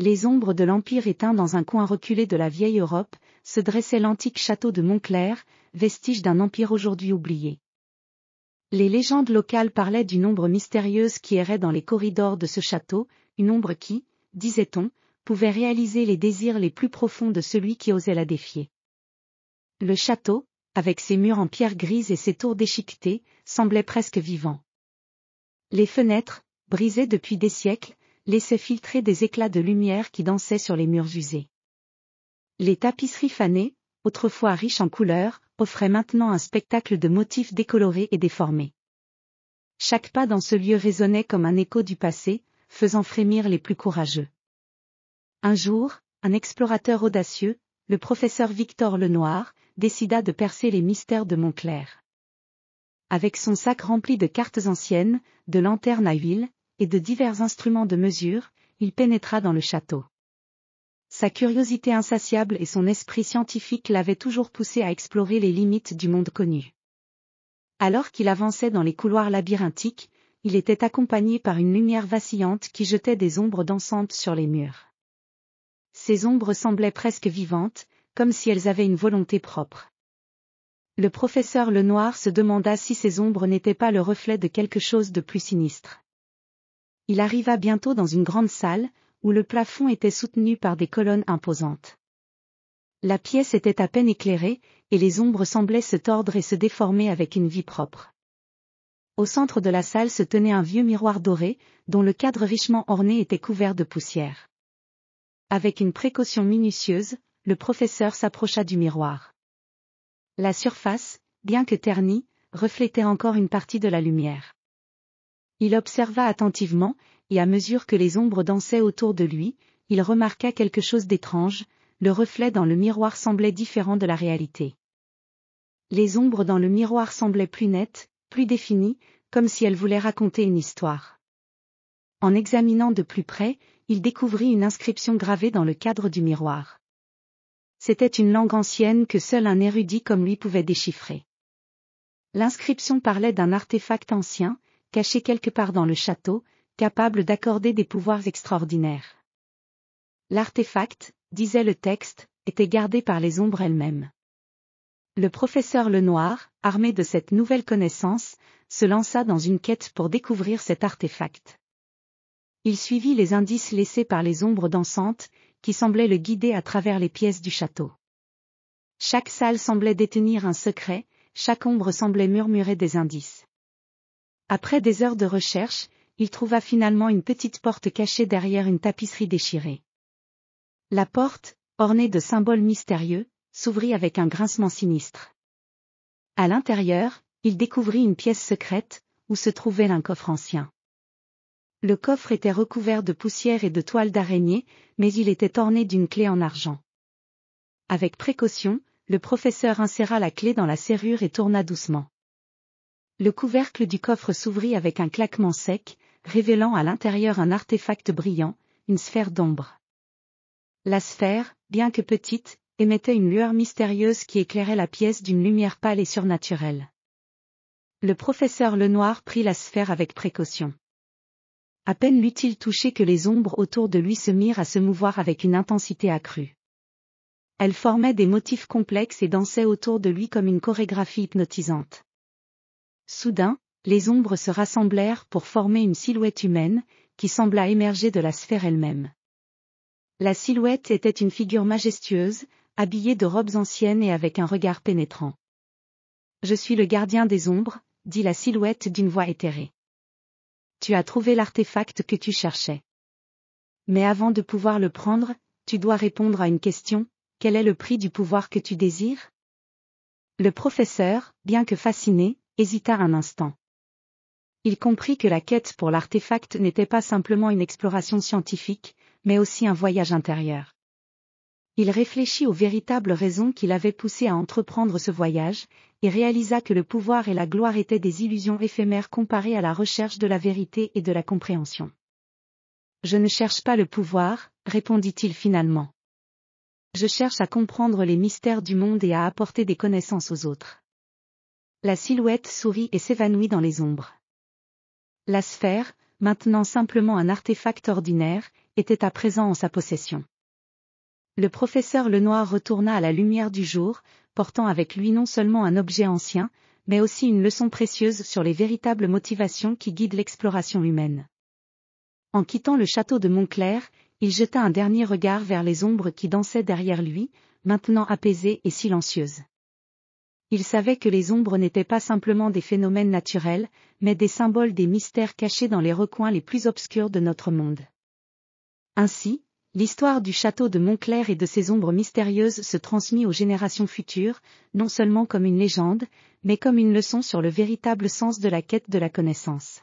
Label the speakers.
Speaker 1: Les ombres de l'Empire éteint dans un coin reculé de la vieille Europe, se dressait l'antique château de Montclair, vestige d'un empire aujourd'hui oublié. Les légendes locales parlaient d'une ombre mystérieuse qui errait dans les corridors de ce château, une ombre qui, disait-on, pouvait réaliser les désirs les plus profonds de celui qui osait la défier. Le château, avec ses murs en pierre grise et ses tours déchiquetées, semblait presque vivant. Les fenêtres, brisées depuis des siècles, laissaient filtrer des éclats de lumière qui dansaient sur les murs usés. Les tapisseries fanées, autrefois riches en couleurs, offraient maintenant un spectacle de motifs décolorés et déformés. Chaque pas dans ce lieu résonnait comme un écho du passé, faisant frémir les plus courageux. Un jour, un explorateur audacieux, le professeur Victor Lenoir, décida de percer les mystères de Montclair. Avec son sac rempli de cartes anciennes, de lanternes à huile, et de divers instruments de mesure, il pénétra dans le château. Sa curiosité insatiable et son esprit scientifique l'avaient toujours poussé à explorer les limites du monde connu. Alors qu'il avançait dans les couloirs labyrinthiques, il était accompagné par une lumière vacillante qui jetait des ombres dansantes sur les murs. Ces ombres semblaient presque vivantes, comme si elles avaient une volonté propre. Le professeur Lenoir se demanda si ces ombres n'étaient pas le reflet de quelque chose de plus sinistre. Il arriva bientôt dans une grande salle, où le plafond était soutenu par des colonnes imposantes. La pièce était à peine éclairée, et les ombres semblaient se tordre et se déformer avec une vie propre. Au centre de la salle se tenait un vieux miroir doré, dont le cadre richement orné était couvert de poussière. Avec une précaution minutieuse, le professeur s'approcha du miroir. La surface, bien que ternie, reflétait encore une partie de la lumière. Il observa attentivement, et à mesure que les ombres dansaient autour de lui, il remarqua quelque chose d'étrange, le reflet dans le miroir semblait différent de la réalité. Les ombres dans le miroir semblaient plus nettes, plus définies, comme si elles voulaient raconter une histoire. En examinant de plus près, il découvrit une inscription gravée dans le cadre du miroir. C'était une langue ancienne que seul un érudit comme lui pouvait déchiffrer. L'inscription parlait d'un artefact ancien, caché quelque part dans le château, capable d'accorder des pouvoirs extraordinaires. L'artefact, disait le texte, était gardé par les ombres elles-mêmes. Le professeur Lenoir, armé de cette nouvelle connaissance, se lança dans une quête pour découvrir cet artefact. Il suivit les indices laissés par les ombres dansantes, qui semblaient le guider à travers les pièces du château. Chaque salle semblait détenir un secret, chaque ombre semblait murmurer des indices. Après des heures de recherche, il trouva finalement une petite porte cachée derrière une tapisserie déchirée. La porte, ornée de symboles mystérieux, s'ouvrit avec un grincement sinistre. À l'intérieur, il découvrit une pièce secrète, où se trouvait un coffre ancien. Le coffre était recouvert de poussière et de toiles d'araignée, mais il était orné d'une clé en argent. Avec précaution, le professeur inséra la clé dans la serrure et tourna doucement. Le couvercle du coffre s'ouvrit avec un claquement sec, révélant à l'intérieur un artefact brillant, une sphère d'ombre. La sphère, bien que petite, émettait une lueur mystérieuse qui éclairait la pièce d'une lumière pâle et surnaturelle. Le professeur Lenoir prit la sphère avec précaution. À peine l'eut-il touchée que les ombres autour de lui se mirent à se mouvoir avec une intensité accrue. Elles formaient des motifs complexes et dansaient autour de lui comme une chorégraphie hypnotisante. Soudain, les ombres se rassemblèrent pour former une silhouette humaine, qui sembla émerger de la sphère elle-même. La silhouette était une figure majestueuse, habillée de robes anciennes et avec un regard pénétrant. « Je suis le gardien des ombres », dit la silhouette d'une voix éthérée. « Tu as trouvé l'artefact que tu cherchais. Mais avant de pouvoir le prendre, tu dois répondre à une question, quel est le prix du pouvoir que tu désires ? » Le professeur, bien que fasciné, hésita un instant. Il comprit que la quête pour l'artefact n'était pas simplement une exploration scientifique, mais aussi un voyage intérieur. Il réfléchit aux véritables raisons qui l'avaient poussé à entreprendre ce voyage, et réalisa que le pouvoir et la gloire étaient des illusions éphémères comparées à la recherche de la vérité et de la compréhension. « Je ne cherche pas le pouvoir, répondit-il finalement. Je cherche à comprendre les mystères du monde et à apporter des connaissances aux autres. » La silhouette sourit et s'évanouit dans les ombres. La sphère, maintenant simplement un artefact ordinaire, était à présent en sa possession. Le professeur Lenoir retourna à la lumière du jour, portant avec lui non seulement un objet ancien, mais aussi une leçon précieuse sur les véritables motivations qui guident l'exploration humaine. En quittant le château de Montclair, il jeta un dernier regard vers les ombres qui dansaient derrière lui, maintenant apaisées et silencieuses. Il savait que les ombres n'étaient pas simplement des phénomènes naturels, mais des symboles des mystères cachés dans les recoins les plus obscurs de notre monde. Ainsi, l'histoire du château de Montclair et de ses ombres mystérieuses se transmit aux générations futures, non seulement comme une légende, mais comme une leçon sur le véritable sens de la quête de la connaissance.